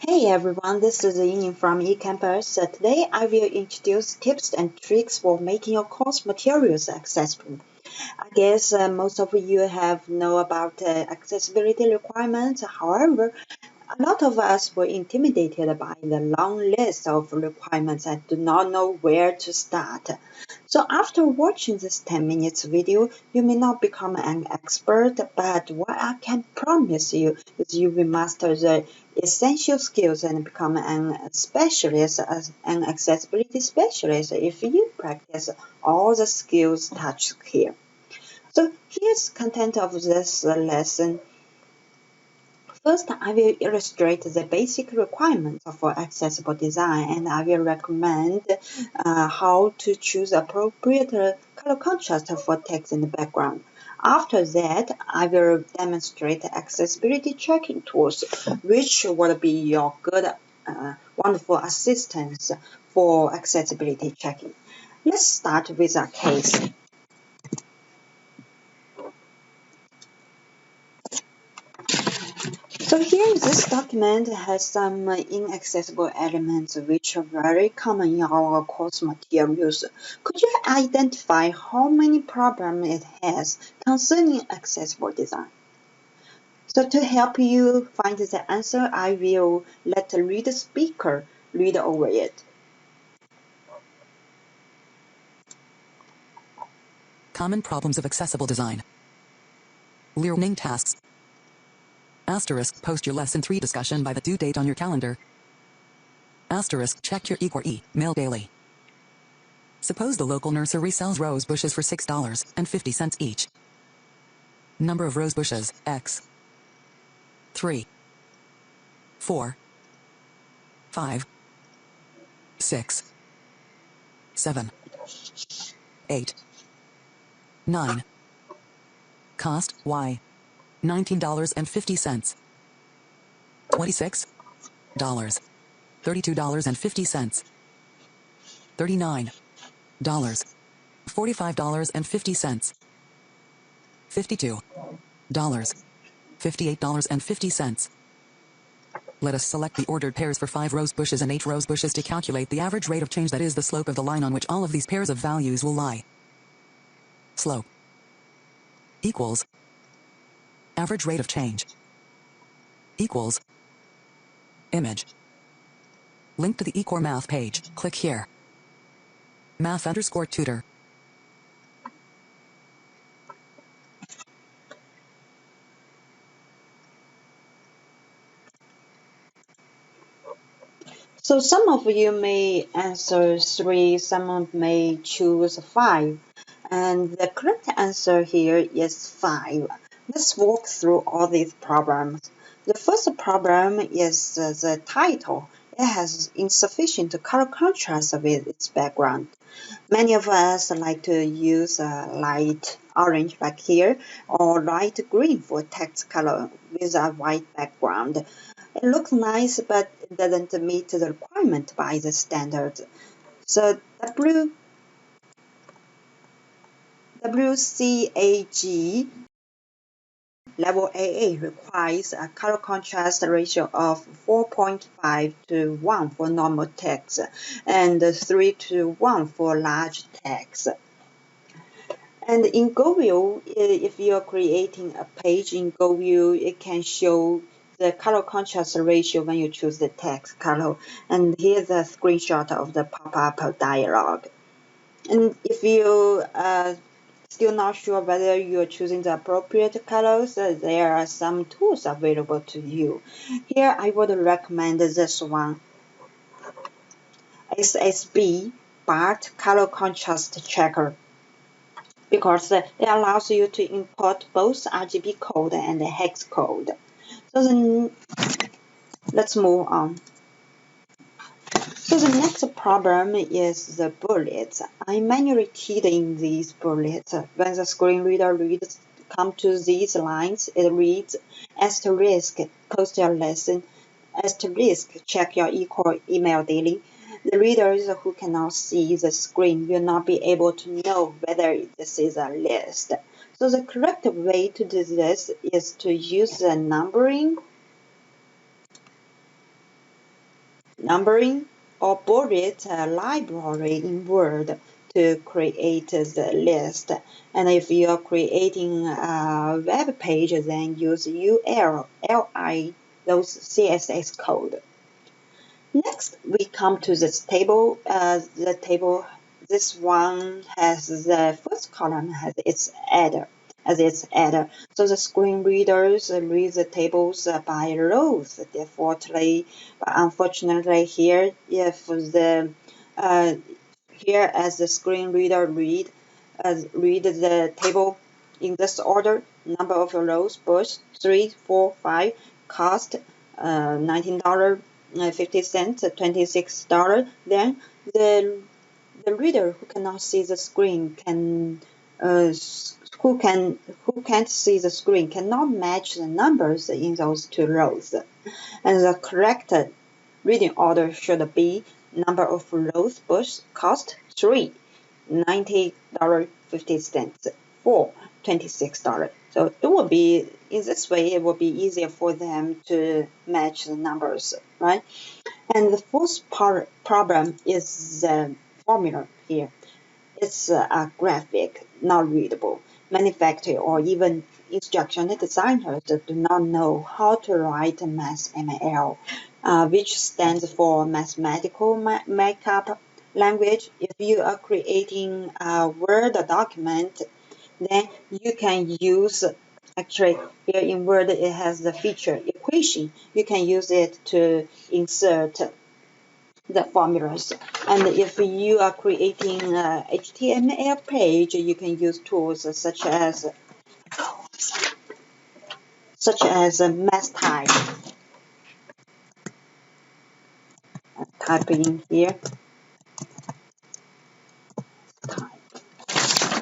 Hey everyone, this is Yin from eCampus. Today I will introduce tips and tricks for making your course materials accessible. I guess most of you have know about accessibility requirements. However, a lot of us were intimidated by the long list of requirements and do not know where to start. So after watching this 10 minutes video, you may not become an expert, but what I can promise you is you will master the essential skills and become an specialist, an accessibility specialist if you practice all the skills touched here. So here's content of this lesson. First, I will illustrate the basic requirements for accessible design, and I will recommend how to choose appropriate color contrast for text in the background. After that, I will demonstrate accessibility checking tools, which will be your good, wonderful assistance for accessibility checking. Let's start with a case. So here, this document has some inaccessible elements which are very common in our course materials. Could you identify how many problems it has concerning accessible design? So to help you find the answer, I will let the reader speaker read over it. Common problems of accessible design. Learning tasks. Asterisk, post your lesson 3 discussion by the due date on your calendar. Asterisk, check your e-mail daily. Suppose the local nursery sells rose bushes for $6.50 each. Number of rose bushes, X. 3, 4, 5, 6, 7, 8, 9. Cost, Y. $19.50. $26. $32.50. $39. $45.50. $52. $58.50. Let us select the ordered pairs for 5 rose bushes and 8 rose bushes to calculate the average rate of change, that is the slope of the line on which all of these pairs of values will lie. Slope equals average rate of change equals image. Link to the eCore Math page. Click here. Math_tutor. So some of you may answer 3, some may choose 5. And the correct answer here is 5. Let's walk through all these problems. The first problem is the title. It has insufficient color contrast with its background. Many of us like to use light orange back here or light green for text color with a white background. It looks nice, but it doesn't meet the requirement by the standard. So WCAG Level AA requires a color contrast ratio of 4.5 to 1 for normal text and 3 to 1 for large text. And in GoView, if you're creating a page in GoView, it can show the color contrast ratio when you choose the text color. And here's a screenshot of the pop-up dialog. And if you still not sure whether you're choosing the appropriate colors, there are some tools available to you. Here, I would recommend this one, SSB BART Color Contrast Checker, because it allows you to import both RGB code and hex code. So then, let's move on. So the next problem is the bullets. I manually keyed in these bullets. When the screen reader come to these lines, it reads asterisk, post your lesson, asterisk, check your eCore email daily. The readers who cannot see the screen will not be able to know whether this is a list. So the correct way to do this is to use the numbering numbering or bullet library in Word to create the list. And if you are creating a web page, then use URLi, those CSS code. Next, we come to this table. This one has the first column has its header as its header. So the screen readers read the tables by rows defaultly. But unfortunately, here if the here as the screen reader read the table in this order: number of rows, bush 3, 4, 5, cost $19.50, $26. Then the reader who cannot see the screen who can't see the screen cannot match the numbers in those two rows, and the correct reading order should be number of rows, bush, cost 3, $90.50, 4, $26. So it will be, in this way, it will be easier for them to match the numbers, right? And the fourth problem is the formula here. It's a graphic, not readable. Manufacturer or even instructional designers do not know how to write MathML, which stands for mathematical markup language. If you are creating a Word document, then you can use, actually here in Word it has the feature equation. You can use it to insert the formulas. And if you are creating a HTML page, you can use tools such as MathType. Type in here.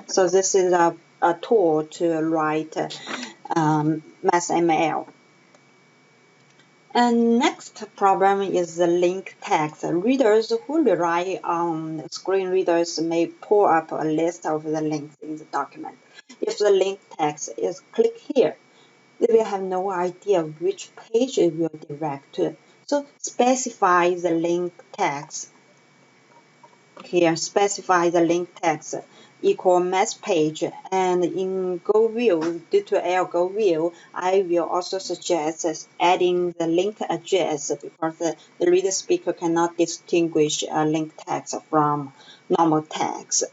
So this is a tool to write MathML. And next problem is the link text. Readers who rely on screen readers may pull up a list of the links in the document. If the link text is click here, they will have no idea which page it will direct to. So specify the link text. Here, specify the link text equal math page, and in Go View, due to Go View, I will also suggest adding the link address because the reader speaker cannot distinguish link text from normal text.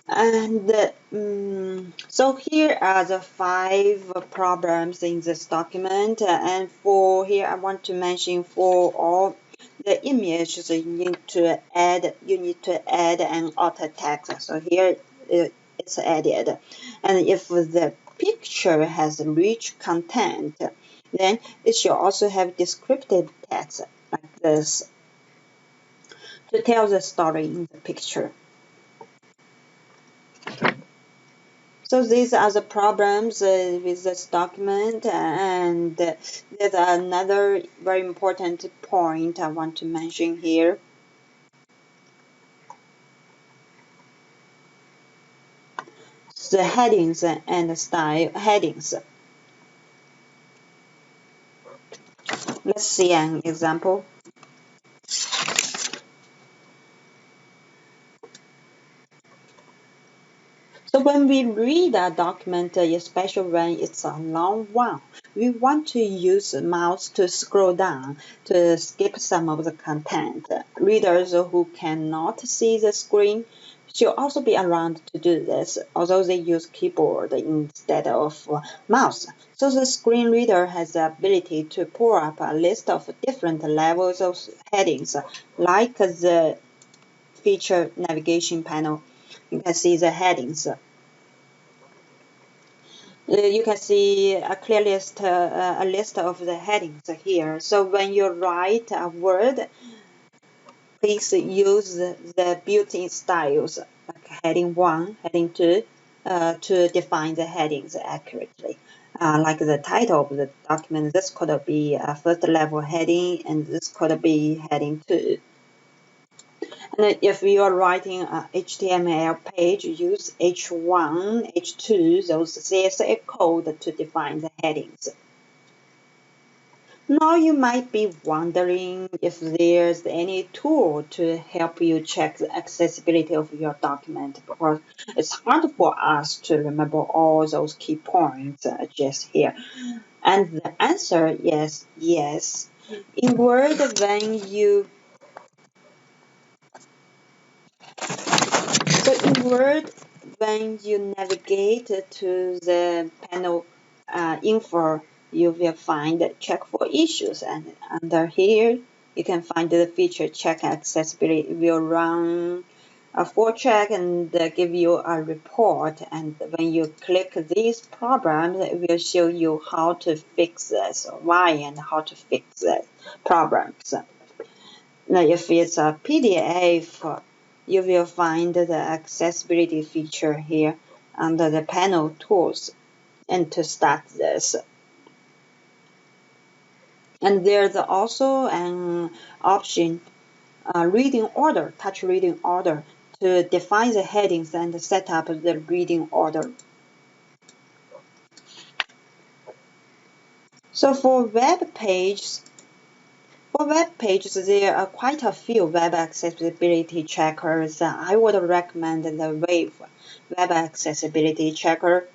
And so here are the 5 problems in this document, and for here I want to mention for all the images you need to add an alt text. So here it's added, and if the picture has rich content, then it should also have descriptive text like this to tell the story in the picture. So these are the problems with this document, and there's another very important point I want to mention here. The headings and the style headings. Let's see an example. So when we read a document, especially when it's a long one, we want to use the mouse to scroll down to skip some of the content. Readers who cannot see the screen should also be around to do this, although they use keyboard instead of mouse. So the screen reader has the ability to pull up a list of different levels of headings, like the feature navigation panel. You can see the headings. You can see a clear list, a list of the headings here. So when you write a word, please use the built-in styles like heading 1, heading 2, to define the headings accurately. Like the title of the document, this could be a first level heading, and this could be heading 2. And if you are writing a HTML page, use H1, H2, those CSS code to define the headings. Now you might be wondering if there's any tool to help you check the accessibility of your document, because it's hard for us to remember all those key points just here. And the answer is yes. In Word, when you navigate to the panel info, you will find check for issues, and under here you can find the feature check accessibility. It will run a full check and give you a report, and when you click these problems, it will show you how to fix this, why and how to fix the problems. Now, if it's a PDF, you will find the accessibility feature here under the panel tools. And to start this, and there's also an option, reading order, touch reading order, to define the headings and set up the reading order. So for web pages, there are quite a few web accessibility checkers. I would recommend the Wave Web Accessibility Checker.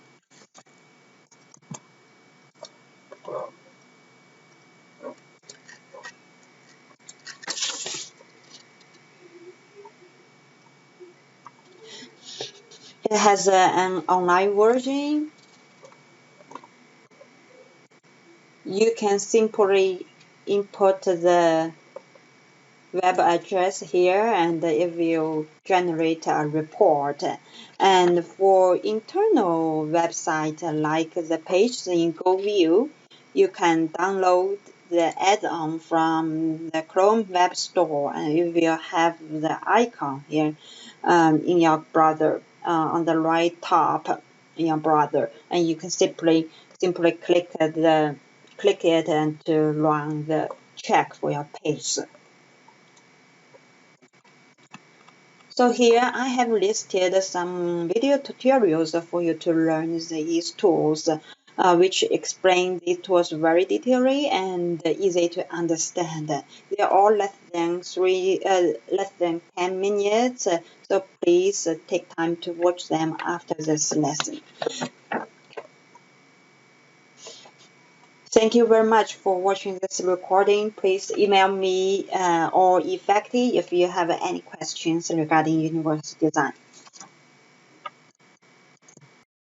It has an online version. You can simply input the web address here and it will generate a report. And for internal website like the page in GoView, you can download the add-on from the Chrome Web Store, and you will have the icon here in your browser on the right top in your browser, and you can simply click it and to run the check for your page. So here I have listed some video tutorials for you to learn these tools, which explain these tools very detailedly and easy to understand. They are all less than 10 minutes, so please take time to watch them after this lesson. Thank you very much for watching this recording. Please email me or Effecti if you have any questions regarding university design.